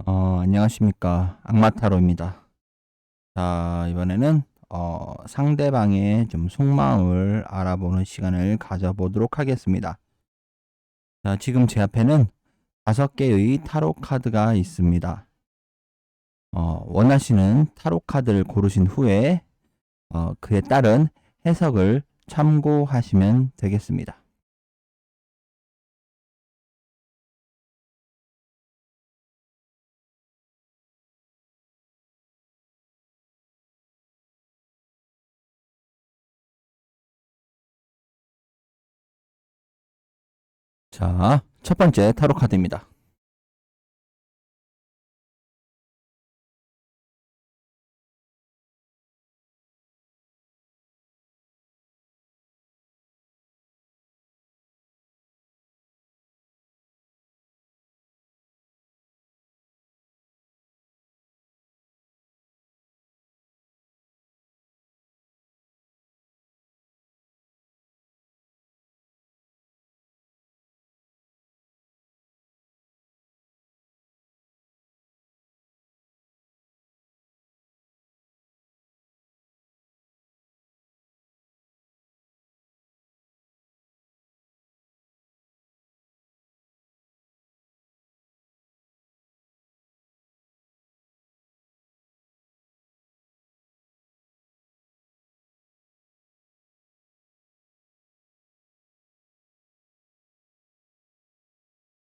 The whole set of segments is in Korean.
안녕하십니까. 악마타로입니다. 자, 이번에는 상대방의 좀 속마음을 알아보는 시간을 가져보도록 하겠습니다. 자, 지금 제 앞에는 5개의 타로 카드가 있습니다. 원하시는 타로 카드를 고르신 후에 그에 따른 해석을 참고하시면 되겠습니다. 자, 첫 번째 타로 카드입니다.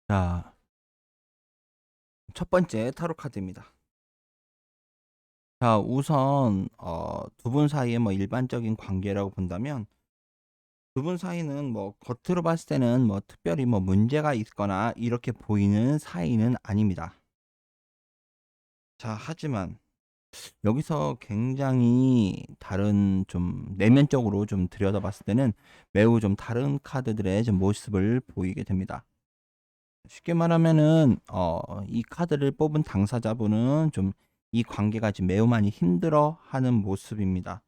자, 첫 번째 타로 카드입니다. 자, 우선 두 분 사이의 뭐 일반적인 관계라고 본다면 두 분 사이는 뭐 겉으로 봤을 때는 뭐 특별히 뭐 문제가 있거나 이렇게 보이는 사이는 아닙니다. 자, 하지만 여기서 굉장히 다른 좀 내면적으로 좀 들여다봤을 때는 매우 좀 다른 카드들의 좀 모습을 보이게 됩니다. 쉽게 말하면은 이 카드를 뽑은 당사자분은 좀 이 관계가 지금 매우 많이 힘들어하는 모습입니다.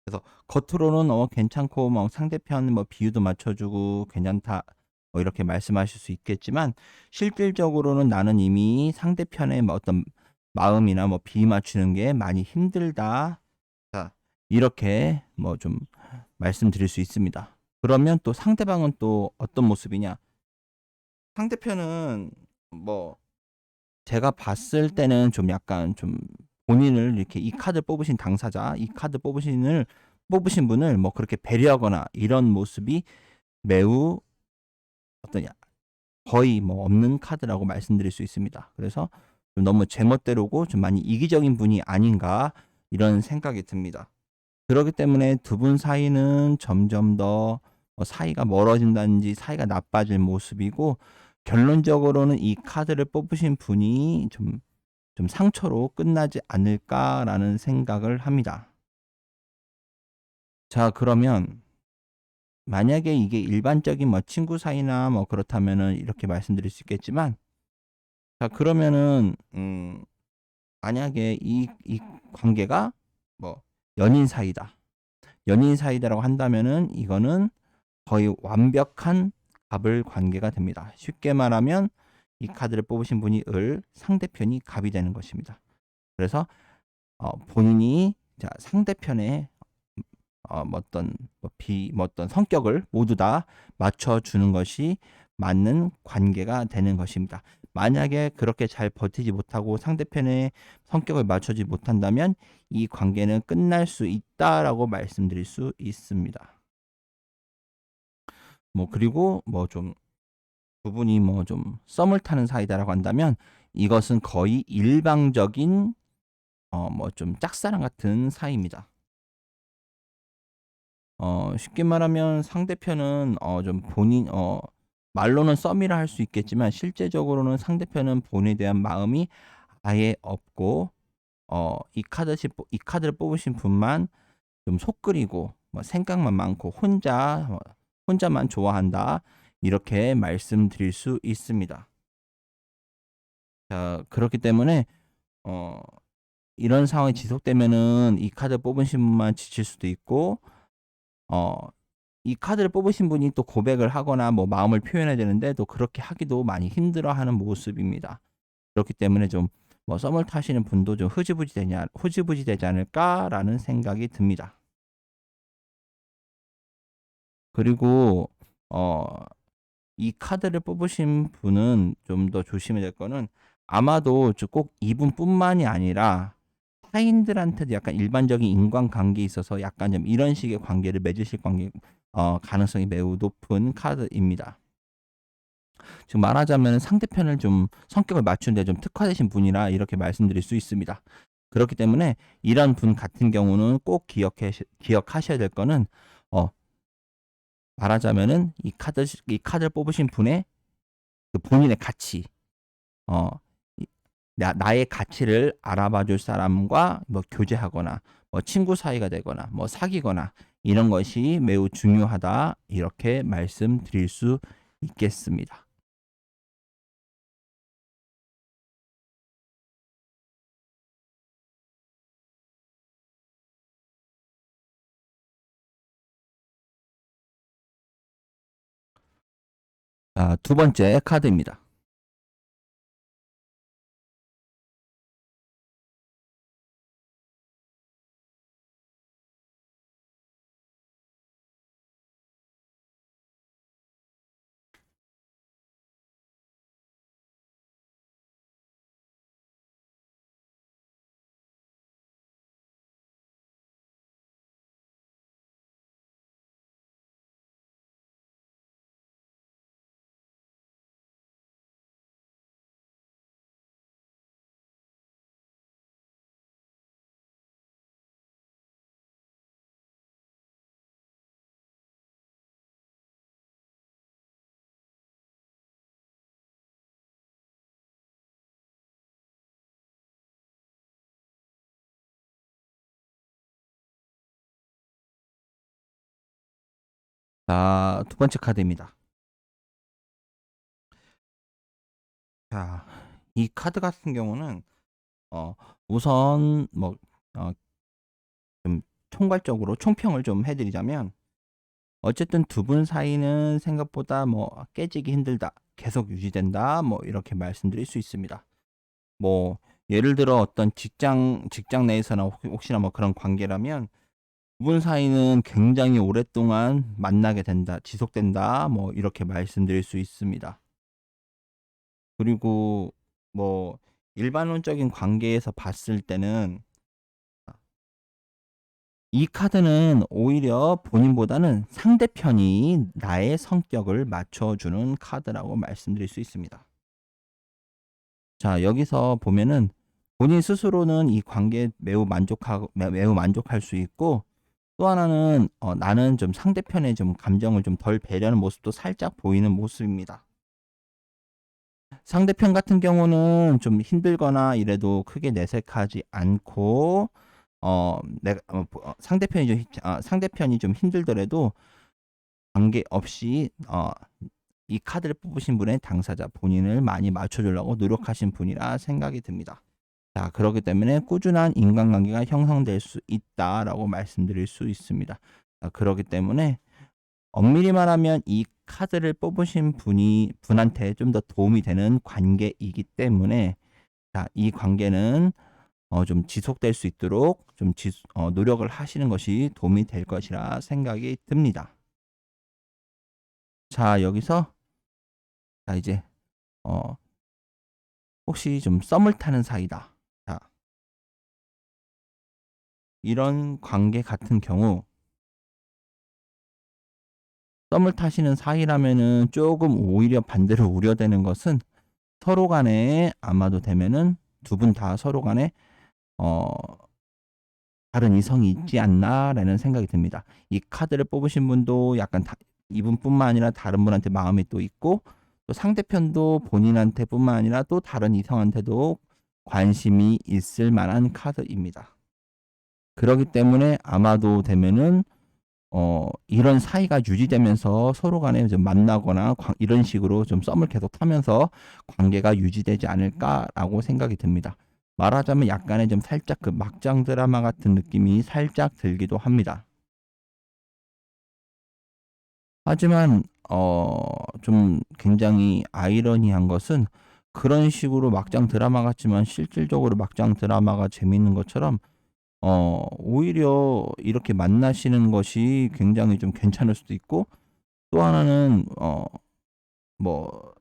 그래서 겉으로는 괜찮고 뭐 상대편 뭐 비유도 맞춰주고 괜찮다 뭐 이렇게 말씀하실 수 있겠지만 실질적으로는 나는 이미 상대편의 뭐 어떤 마음이나 뭐 비유 맞추는 게 많이 힘들다. 자, 이렇게 뭐 좀 말씀드릴 수 있습니다. 그러면 또 상대방은 또 어떤 모습이냐? 상대편은 뭐 제가 봤을 때는 좀 약간 좀 본인을 이렇게 이 카드 뽑으신 당사자, 이 카드 뽑으신 분을 뭐 그렇게 배려하거나 이런 모습이 매우 어떠냐 거의 뭐 없는 카드라고 말씀드릴 수 있습니다. 그래서 좀 너무 제멋대로고 좀 많이 이기적인 분이 아닌가 이런 생각이 듭니다. 그렇기 때문에 두 분 사이는 점점 더 사이가 멀어진다든지 사이가 나빠질 모습이고 결론적으로는 이 카드를 뽑으신 분이 좀 상처로 끝나지 않을까라는 생각을 합니다. 자, 그러면 만약에 이게 일반적인 뭐 친구 사이나 뭐 그렇다면은 이렇게 말씀드릴 수 있겠지만, 자, 그러면은, 만약에 이 관계가 뭐 연인 사이다. 연인 사이다라고 한다면은 이거는 거의 완벽한 갑을 관계가 됩니다. 쉽게 말하면 이 카드를 뽑으신 분이 상대편이 갑이 되는 것입니다. 그래서 본인이 자, 상대편의 뭐 어떤 성격을 모두 다 맞춰주는 것이 맞는 관계가 되는 것입니다. 만약에 그렇게 잘 버티지 못하고 상대편의 성격을 맞추지 못한다면 이 관계는 끝날 수 있다라고 말씀드릴 수 있습니다. 뭐 그리고 뭐 좀 두 분이 뭐 좀 썸을 타는 사이다라고 한다면 이것은 거의 일방적인 뭐 좀 짝사랑 같은 사이입니다. 쉽게 말하면 상대편은 좀 말로는 썸이라 할 수 있겠지만 실제적으로는 상대편은 본인에 대한 마음이 아예 없고 이 카드를 뽑으신 분만 좀 속끓이고 뭐 생각만 많고 혼자만 좋아한다. 이렇게 말씀드릴 수 있습니다. 자, 그렇기 때문에 어 이런 상황이 지속되면은 이 카드 뽑으신 분만 지칠 수도 있고 어 이 카드를 뽑으신 분이 또 고백을 하거나 뭐 마음을 표현해야 되는데 또 그렇게 하기도 많이 힘들어하는 모습입니다. 그렇기 때문에 좀 뭐 썸을 타시는 분도 좀 흐지부지 되지 않을까라는 생각이 듭니다. 그리고 어 이 카드를 뽑으신 분은 좀 더 조심해야 될 거는, 아마도 꼭 이분뿐만이 아니라 타인들한테도 약간 일반적인 인간관계에 있어서 약간 좀 이런 식의 관계를 맺으실 가능성이 매우 높은 카드입니다. 지금 말하자면 상대편을 좀 성격을 맞추는 데 좀 특화되신 분이라 이렇게 말씀드릴 수 있습니다. 그렇기 때문에 이런 분 같은 경우는 꼭 기억하셔야 될 거는, 어 말하자면은 이 카드를 뽑으신 분의 그 본인의 가치, 어 나의 가치를 알아봐 줄 사람과 뭐 교제하거나 뭐 친구 사이가 되거나 뭐 사귀거나 이런 것이 매우 중요하다, 이렇게 말씀드릴 수 있겠습니다. 두 번째 카드입니다. 두 번째 카드입니다. 자, 이 카드 같은 경우는 어 우선 뭐 좀 총괄적으로 총평을 좀 해드리자면, 어쨌든 두 분 사이는 생각보다 뭐 깨지기 힘들다, 계속 유지된다, 뭐 이렇게 말씀드릴 수 있습니다. 뭐 예를 들어 어떤 직장 내에서나 혹시나 뭐 그런 관계라면 두 분 사이는 굉장히 오랫동안 만나게 된다, 지속된다, 뭐 이렇게 말씀드릴 수 있습니다. 그리고 뭐 일반론적인 관계에서 봤을 때는 이 카드는 오히려 본인보다는 상대편이 나의 성격을 맞춰주는 카드라고 말씀드릴 수 있습니다. 자, 여기서 보면은 본인 스스로는 이 관계에 매우 만족할 수 있고, 또 하나는 나는 좀 상대편의 좀 감정을 좀 덜 배려하는 모습도 살짝 보이는 모습입니다. 상대편 같은 경우는 좀 힘들거나 이래도 크게 내색하지 않고, 상대편이 좀 힘들더라도 관계없이 이 카드를 뽑으신 분의 당사자 본인을 많이 맞춰주려고 노력하신 분이라 생각이 듭니다. 자, 그렇기 때문에 꾸준한 인간관계가 형성될 수 있다라고 말씀드릴 수 있습니다. 그렇기 때문에 엄밀히 말하면 이 카드를 뽑으신 분한테 좀 더 도움이 되는 관계이기 때문에, 이 관계는 좀 지속될 수 있도록 좀 노력을 하시는 것이 도움이 될 것이라 생각이 듭니다. 자, 여기서 이제 어 혹시 좀 썸을 타는 사이다, 자, 이런 관계 같은 경우, 썸을 타시는 사이라면은 조금 오히려 반대로 우려되는 것은, 서로 간에 아마도 되면은 두 분 다 서로 간에 어 다른 이성이 있지 않나라는 생각이 듭니다. 이 카드를 뽑으신 분도 약간 이분뿐만 아니라 다른 분한테 마음이 또 있고, 또 상대편도 본인한테뿐만 아니라 또 다른 이성한테도 관심이 있을 만한 카드입니다. 그렇기 때문에 아마도 되면은 이런 사이가 유지되면서 서로 간에 좀 만나거나 이런 식으로 좀 썸을 계속 타면서 관계가 유지되지 않을까라고 생각이 듭니다. 말하자면 약간의 좀 살짝 그 막장 드라마 같은 느낌이 살짝 들기도 합니다. 하지만 좀 굉장히 아이러니한 것은, 그런 식으로 막장 드라마 같지만 실질적으로 막장 드라마가 재미있는 것처럼 오히려 이렇게 만나시는 것이 굉장히 좀 괜찮을 수도 있고, 또 하나는 뭐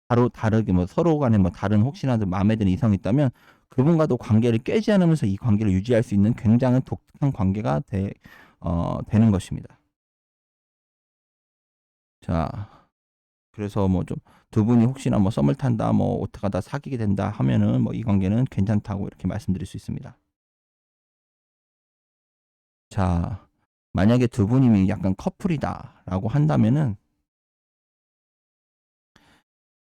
바로 다르게 뭐 서로 간에 뭐 다른 혹시라도 마음에 드는 이성이 있다면 그분과도 관계를 깨지 않으면서 이 관계를 유지할 수 있는 굉장히 독특한 관계가 되는 것입니다. 자, 그래서 뭐 좀 두 분이 혹시나 뭐 썸을 탄다, 뭐 어떡하다 사귀게 된다 하면은 뭐 이 관계는 괜찮다고 이렇게 말씀드릴 수 있습니다. 자, 만약에 두 분이 약간 커플이다라고 한다면은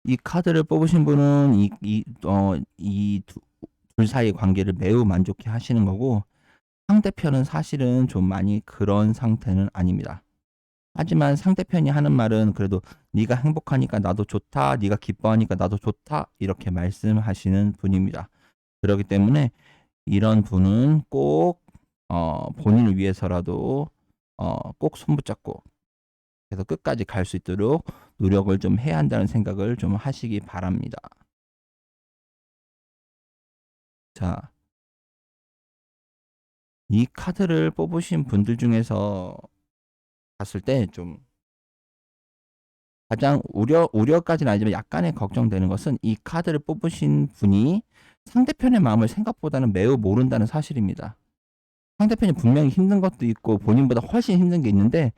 이 카드를 뽑으신 분은 이 둘 사이의 관계를 매우 만족해 하시는 거고, 상대편은 사실은 좀 많이 그런 상태는 아닙니다. 하지만 상대편이 하는 말은 그래도 네가 행복하니까 나도 좋다, 네가 기뻐하니까 나도 좋다 이렇게 말씀하시는 분입니다. 그렇기 때문에 이런 분은 꼭 본인을 위해서라도 꼭 손붙잡고 그래서 끝까지 갈 수 있도록 노력을 좀 해야 한다는 생각을 좀 하시기 바랍니다. 자, 이 카드를 뽑으신 분들 중에서 봤을 때 좀 가장 우려까지는 아니지만 약간의 걱정되는 것은 이 카드를 뽑으신 분이 상대편의 마음을 생각보다는 매우 모른다는 사실입니다. 상대편이 분명히 힘든 것도 있고 본인보다 훨씬 힘든 게 있는데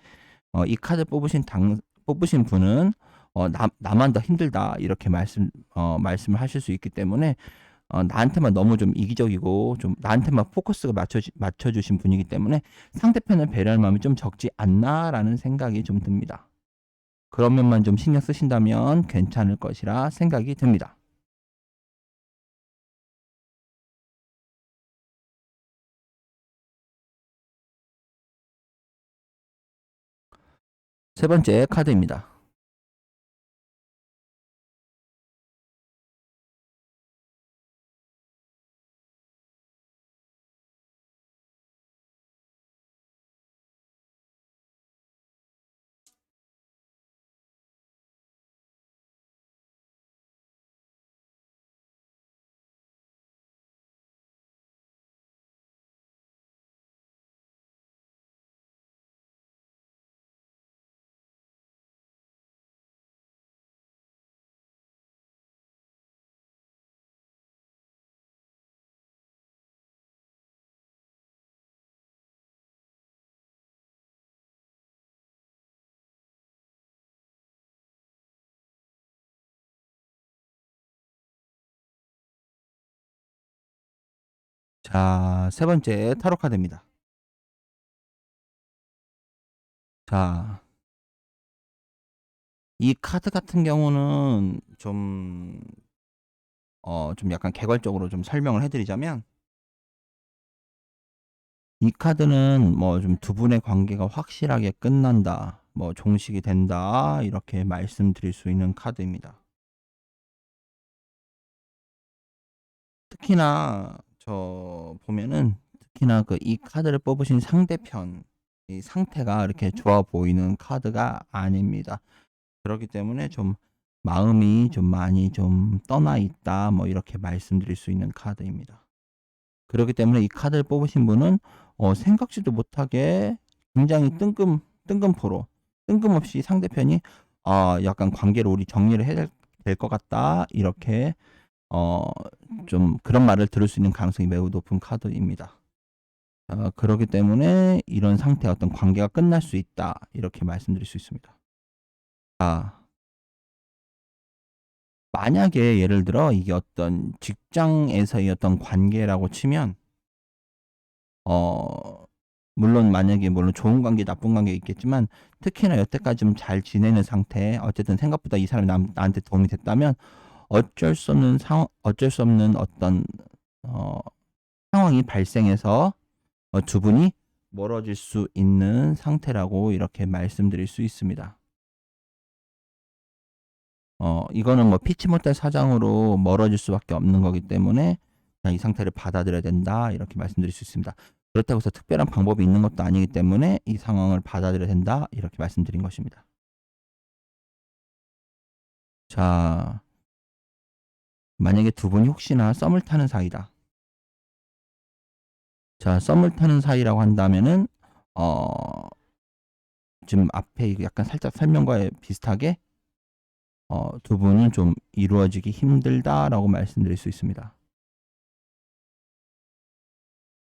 이 카드 뽑으신 분은 나만 더 힘들다 이렇게 말씀을 하실 수 있기 때문에 나한테만 너무 좀 이기적이고 좀 나한테만 포커스가 맞춰주신 분이기 때문에 상대편을 배려할 마음이 좀 적지 않나라는 생각이 좀 듭니다. 그런 면만 좀 신경 쓰신다면 괜찮을 것이라 생각이 듭니다. 세 번째 카드입니다. 자, 세 번째 타로 카드입니다. 자, 이 카드 같은 경우는 좀 약간 개괄적으로 좀 설명을 해드리자면, 이 카드는 뭐 좀 두 분의 관계가 확실하게 끝난다, 뭐 종식이 된다, 이렇게 말씀드릴 수 있는 카드입니다. 특히나 특히나 이 카드를 뽑으신 상대편, 이 상태가 이렇게 좋아 보이는 카드가 아닙니다. 그렇기 때문에 좀 마음이 좀 많이 좀 떠나 있다, 뭐 이렇게 말씀드릴 수 있는 카드입니다. 그렇기 때문에 이 카드를 뽑으신 분은 생각지도 못하게 굉장히 뜬금포로 뜬금없이 상대편이 약간 관계를 우리 정리를 해야 될 것 같다 이렇게 어, 좀 그런 말을 들을 수 있는 가능성이 매우 높은 카드입니다. 그렇기 때문에 이런 상태 어떤 관계가 끝날 수 있다 이렇게 말씀드릴 수 있습니다. 아, 만약에 예를 들어 이게 어떤 직장에서의 어떤 관계라고 치면 어 물론 좋은 관계 나쁜 관계 있겠지만 특히나 여태까지 좀 잘 지내는 상태 어쨌든 생각보다 이 사람이 나한테 도움이 됐다면 어쩔 수 없는 어떤 어 상황이 발생해서 두 분이 멀어질 수 있는 상태라고 이렇게 말씀드릴 수 있습니다. 이거는 뭐 피치 못할 사정으로 멀어질 수밖에 없는 거기 때문에 그냥 이 상태를 받아들여야 된다 이렇게 말씀드릴 수 있습니다. 그렇다고 해서 특별한 방법이 있는 것도 아니기 때문에 이 상황을 받아들여야 된다 이렇게 말씀드린 것입니다. 자, 만약에 두 분이 혹시나 썸을 타는 사이다. 자, 썸을 타는 사이라고 한다면은 어 지금 앞에 이거 약간 살짝 설명과 비슷하게 두 분은 좀 이루어지기 힘들다라고 말씀드릴 수 있습니다.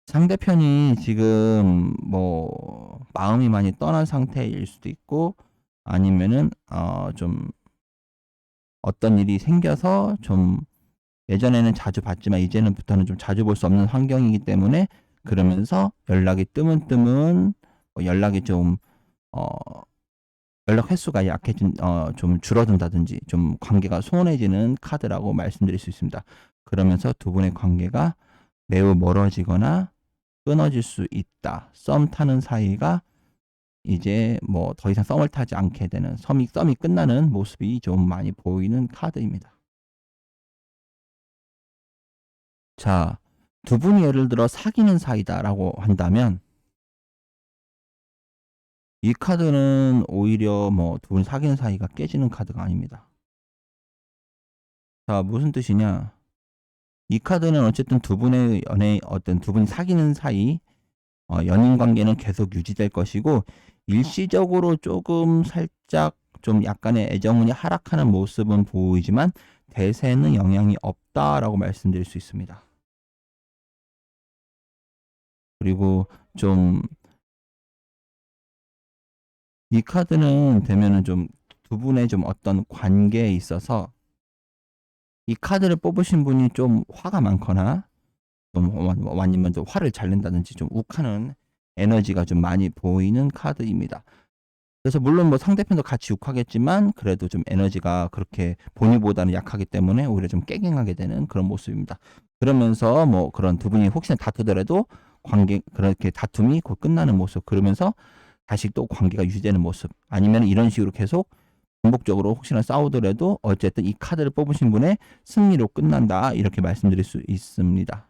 상대편이 지금 뭐 마음이 많이 떠난 상태일 수도 있고, 아니면은 좀 어떤 일이 생겨서 좀 예전에는 자주 봤지만 이제는부터는 좀 자주 볼 수 없는 환경이기 때문에, 그러면서 연락이 뜨문뜨문 연락이 좀 어 연락 횟수가 약해진 좀 줄어든다든지 좀 관계가 소원해지는 카드라고 말씀드릴 수 있습니다. 그러면서 두 분의 관계가 매우 멀어지거나 끊어질 수 있다. 썸 타는 사이가 이제 뭐 더 이상 썸을 타지 않게 되는, 썸이 끝나는 모습이 좀 많이 보이는 카드입니다. 자, 두 분이 예를 들어 사귀는 사이다라고 한다면, 이 카드는 오히려 뭐 두 분이 사귀는 사이가 깨지는 카드가 아닙니다. 자, 무슨 뜻이냐? 이 카드는 어쨌든 두 분의 어떤 두 분이 사귀는 사이, 연인 관계는 계속 유지될 것이고, 일시적으로 조금 살짝 좀 약간의 애정운이 하락하는 모습은 보이지만 대세는 영향이 없다라고 말씀드릴 수 있습니다. 그리고 좀 이 카드는 되면은 좀 두 분의 좀 어떤 관계에 있어서 이 카드를 뽑으신 분이 좀 화가 많거나 좀 아니면 좀 화를 잘 낸다든지 좀 욱하는 에너지가 좀 많이 보이는 카드입니다. 그래서 물론 뭐 상대편도 같이 욱하겠지만 그래도 좀 에너지가 그렇게 본인보다는 약하기 때문에 오히려 좀 깨갱하게 되는 그런 모습입니다. 그러면서 뭐 그런 두 분이 혹시나 다투더라도 관계 그렇게 다툼이 곧 끝나는 모습, 그러면서 다시 또 관계가 유지되는 모습, 아니면 이런 식으로 계속 반복적으로 혹시나 싸우더라도 어쨌든 이 카드를 뽑으신 분의 승리로 끝난다, 이렇게 말씀드릴 수 있습니다.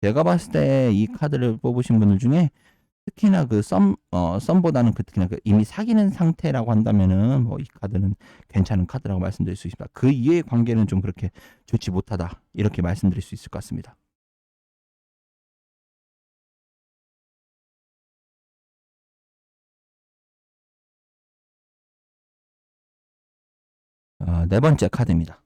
제가 봤을 때 이 카드를 뽑으신 분들 중에 특히나 그 썸보다는 그 특히나 그 이미 사귀는 상태라고 한다면은 뭐 이 카드는 괜찮은 카드라고 말씀드릴 수 있습니다. 그 이외의 관계는 좀 그렇게 좋지 못하다, 이렇게 말씀드릴 수 있을 것 같습니다. 네 번째 카드입니다.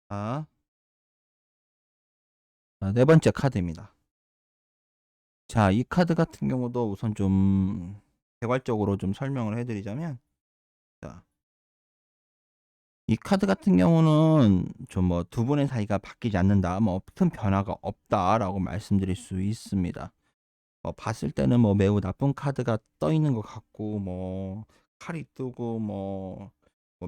자, 네 번째 카드입니다. 자, 이 카드 같은 경우도 우선 좀 개괄적으로 좀 설명을 해드리자면, 자, 이 카드 같은 경우는 좀 뭐 두 분의 사이가 바뀌지 않는다, 뭐 큰 변화가 없다라고 말씀드릴 수 있습니다. 봤을 때는 뭐 매우 나쁜 카드가 떠 있는 것 같고, 뭐 칼이 뜨고 뭐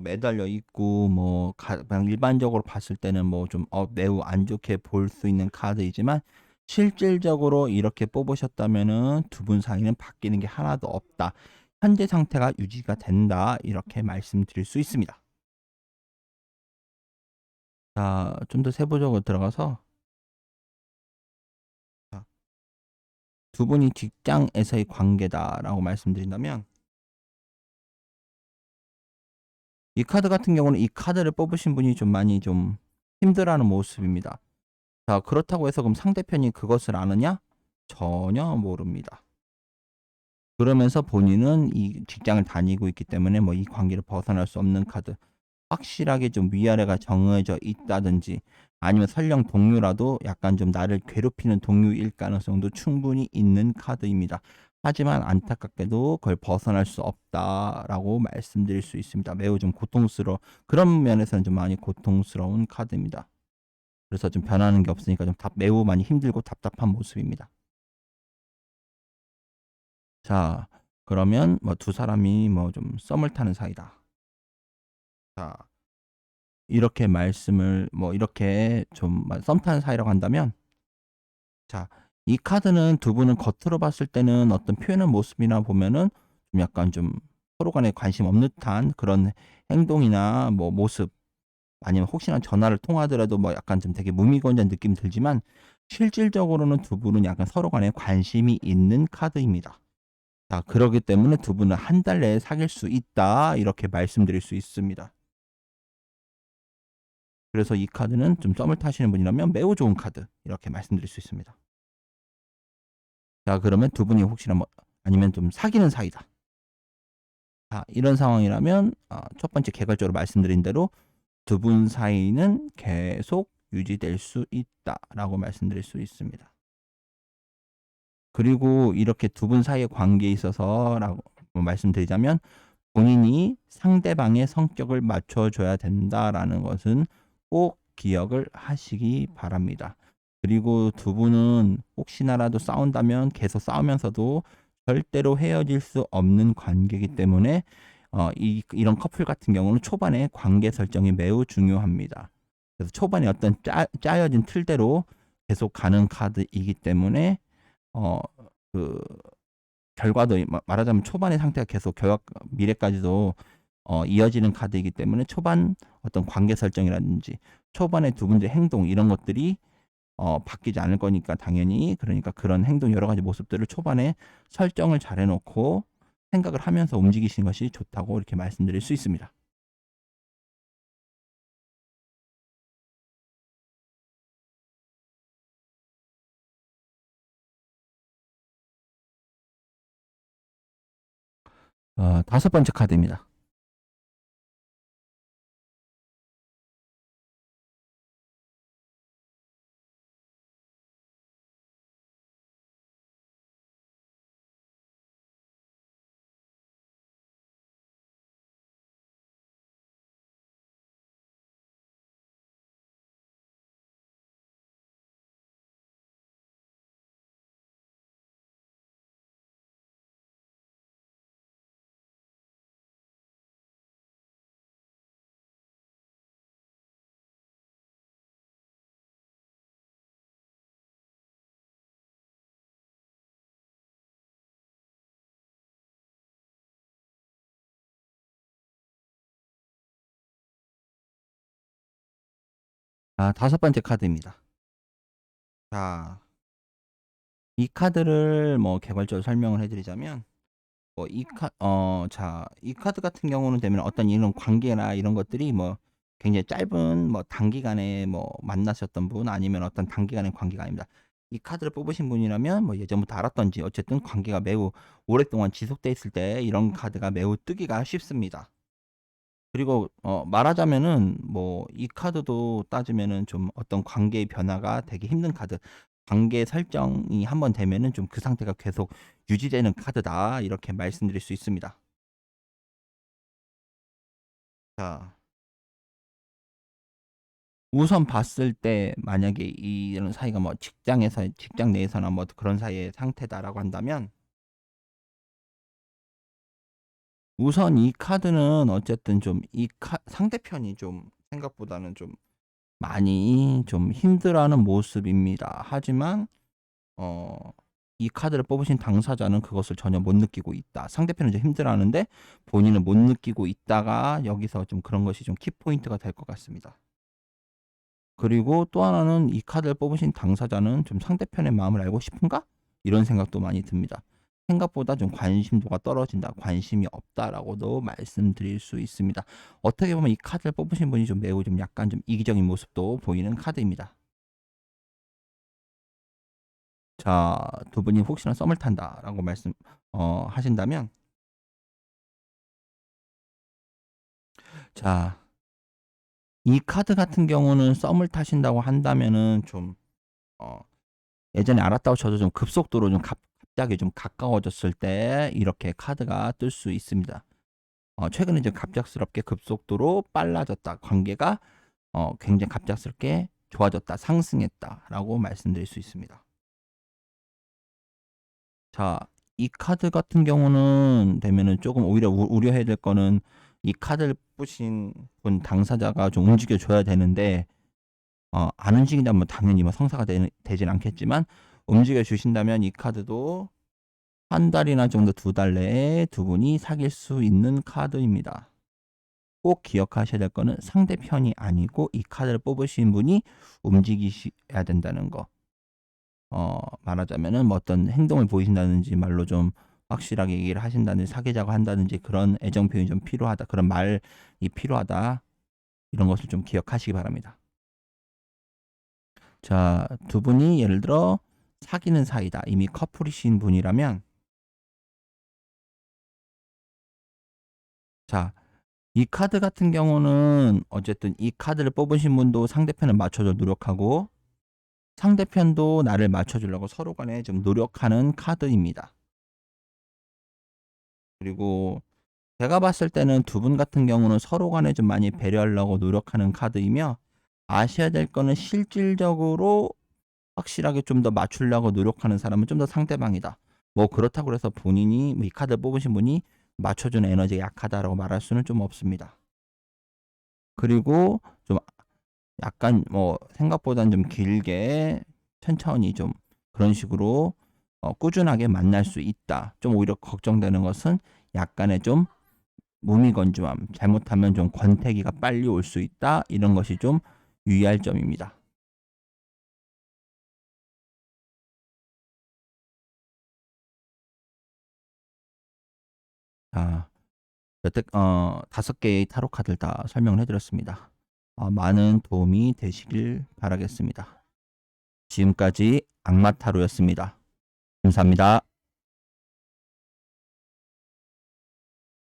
매달려 있고, 뭐 그냥 일반적으로 봤을 때는 뭐 좀 매우 안 좋게 볼 수 있는 카드이지만, 실질적으로 이렇게 뽑으셨다면은 두 분 사이는 바뀌는 게 하나도 없다, 현재 상태가 유지가 된다, 이렇게 말씀드릴 수 있습니다. 자, 좀 더 세부적으로 들어가서, 자, 두 분이 직장에서의 관계다라고 말씀드린다면, 이 카드 같은 경우는 이 카드를 뽑으신 분이 좀 많이 좀 힘들어하는 모습입니다. 자, 그렇다고 해서 그럼 상대편이 그것을 아느냐? 전혀 모릅니다. 그러면서 본인은 이 직장을 다니고 있기 때문에 뭐 이 관계를 벗어날 수 없는 카드. 확실하게 좀 위아래가 정해져 있다든지 아니면 설령 동료라도 약간 좀 나를 괴롭히는 동료일 가능성도 충분히 있는 카드입니다. 하지만 안타깝게도 그걸 벗어날 수 없다라고 말씀드릴 수 있습니다. 매우 좀 그런 면에서는 좀 많이 고통스러운 카드입니다. 그래서 좀 변하는 게 없으니까 좀 매우 많이 힘들고 답답한 모습입니다. 자, 그러면 뭐 두 사람이 뭐 좀 썸을 타는 사이다. 자, 이렇게 좀 썸 타는 사이라고 한다면, 자, 이 카드는 두 분은 겉으로 봤을 때는 어떤 표현의 모습이나 보면은 좀 약간 좀 서로 간에 관심 없는 듯한 그런 행동이나 뭐 모습, 아니면 혹시나 전화를 통화하더라도 뭐 약간 좀 되게 무미건조한 느낌이 들지만, 실질적으로는 두 분은 약간 서로 간에 관심이 있는 카드입니다. 자, 그러기 때문에 두 분은 한 달 내에 사귈 수 있다. 이렇게 말씀드릴 수 있습니다. 그래서 이 카드는 좀 썸을 타시는 분이라면 매우 좋은 카드. 이렇게 말씀드릴 수 있습니다. 자, 그러면 두 분이 혹시나 뭐 아니면 좀 사귀는 사이다. 자, 이런 상황이라면 첫 번째 개괄적으로 말씀드린 대로 두 분 사이는 계속 유지될 수 있다라고 말씀드릴 수 있습니다. 그리고 이렇게 두 분 사이의 관계에 있어서라고 말씀드리자면, 본인이 상대방의 성격을 맞춰줘야 된다라는 것은 꼭 기억을 하시기 바랍니다. 그리고 두 분은 혹시나라도 싸운다면 계속 싸우면서도 절대로 헤어질 수 없는 관계이기 때문에 이런 커플 같은 경우는 초반에 관계 설정이 매우 중요합니다. 그래서 초반에 어떤 짜여진 틀대로 계속 가는 카드이기 때문에 어, 그 결과도 말하자면 초반의 상태가 계속 미래까지도 이어지는 카드이기 때문에 초반 어떤 관계 설정이라든지 초반에 두 분의 행동 이런 것들이 바뀌지 않을 거니까 당연히, 그러니까 그런 행동 여러 가지 모습들을 초반에 설정을 잘 해놓고 생각을 하면서 움직이시는 것이 좋다고 이렇게 말씀드릴 수 있습니다. 다섯 번째 카드입니다. 다섯 번째 카드입니다. 자, 이 카드를 뭐 개괄적으로 설명을 해드리자면, 이 카드 같은 경우는 되면 어떤 이런 관계나 이런 것들이 뭐 굉장히 짧은 뭐 단기간에 뭐 만나셨던 분 아니면 어떤 단기간의 관계가 아닙니다. 이 카드를 뽑으신 분이라면 뭐 예전부터 알았던지 어쨌든 관계가 매우 오랫동안 지속돼 있을 때 이런 카드가 매우 뜨기가 쉽습니다. 그리고 말하자면은 뭐 이 카드도 따지면은 좀 어떤 관계의 변화가 되게 힘든 카드. 관계 설정이 한번 되면은 좀 그 상태가 계속 유지되는 카드다. 이렇게 말씀드릴 수 있습니다. 자, 우선 봤을 때 만약에 이런 사이가 뭐 직장 내에서나 뭐 그런 사이의 상태다라고 한다면, 우선 이 카드는 어쨌든 좀 상대편이 좀 생각보다는 좀 많이 좀 힘들어하는 모습입니다. 하지만 어 이 카드를 뽑으신 당사자는 그것을 전혀 못 느끼고 있다. 상대편은 좀 힘들어하는데 본인은 못 느끼고 있다가 여기서 좀 그런 것이 좀 키포인트가 될 것 같습니다. 그리고 또 하나는 이 카드를 뽑으신 당사자는 좀 '상대편의 마음을 알고 싶은가?' 이런 생각도 많이 듭니다. 생각보다 좀 관심도가 떨어진다, 관심이 없다라고도 말씀드릴 수 있습니다. 어떻게 보면 이 카드를 뽑으신 분이 좀 매우 좀 약간 좀 이기적인 모습도 보이는 카드입니다. 자, 두 분이 혹시나 썸을 탄다라고 하신다면, 자, 이 카드 같은 경우는 썸을 타신다고 한다면은 좀 어 예전에 알았다고 쳐도 좀 급속도로 좀 갑자기 좀 가까워졌을 때 이렇게 카드가 뜰 수 있습니다. 최근에 좀 갑작스럽게 급속도로 빨라졌다. 관계가 굉장히 갑작스럽게 좋아졌다. 상승했다라고 말씀드릴 수 있습니다. 자, 이 카드 같은 경우는 되면은 조금 오히려 우려해야 될 거는 이 카드를 뿌신 분 당사자가 좀 움직여 줘야 되는데 안 움직인다면 당연히 뭐 성사가 되진 않겠지만 움직여 주신다면 이 카드도 한 달이나 정도 2달 내에 두 분이 사귈 수 있는 카드입니다. 꼭 기억하셔야 될 거는 상대편이 아니고 이 카드를 뽑으신 분이 움직이셔야 된다는 거. 말하자면은 뭐 어떤 행동을 보이신다든지 말로 좀 확실하게 얘기를 하신다든지 사귀자고 한다든지 그런 애정 표현이 좀 필요하다. 그런 말이 필요하다. 이런 것을 좀 기억하시기 바랍니다. 자, 두 분이 예를 들어 사귀는 사이다. 이미 커플이신 분이라면 자, 이 카드 같은 경우는 어쨌든 이 카드를 뽑으신 분도 상대편을 맞춰줘 노력하고 상대편도 나를 맞춰주려고 서로 간에 좀 노력하는 카드입니다. 그리고 제가 봤을 때는 두 분 같은 경우는 서로 간에 좀 많이 배려하려고 노력하는 카드이며 아셔야 될 거는 실질적으로 확실하게 좀 더 맞추려고 노력하는 사람은 좀 더 상대방이다. 뭐 그렇다고 해서 본인이 이 카드 뽑으신 분이 맞춰주는 에너지가 약하다라고 말할 수는 좀 없습니다. 그리고 좀 약간 뭐 생각보다는 좀 길게 천천히 좀 그런 식으로 꾸준하게 만날 수 있다. 좀 오히려 걱정되는 것은 약간의 좀 무미건조함, 잘못하면 좀 권태기가 빨리 올 수 있다. 이런 것이 좀 유의할 점입니다. 자, 5개의 타로 카드를 다 설명을 해드렸습니다. 많은 도움이 되시길 바라겠습니다. 지금까지 악마 타로였습니다. 감사합니다.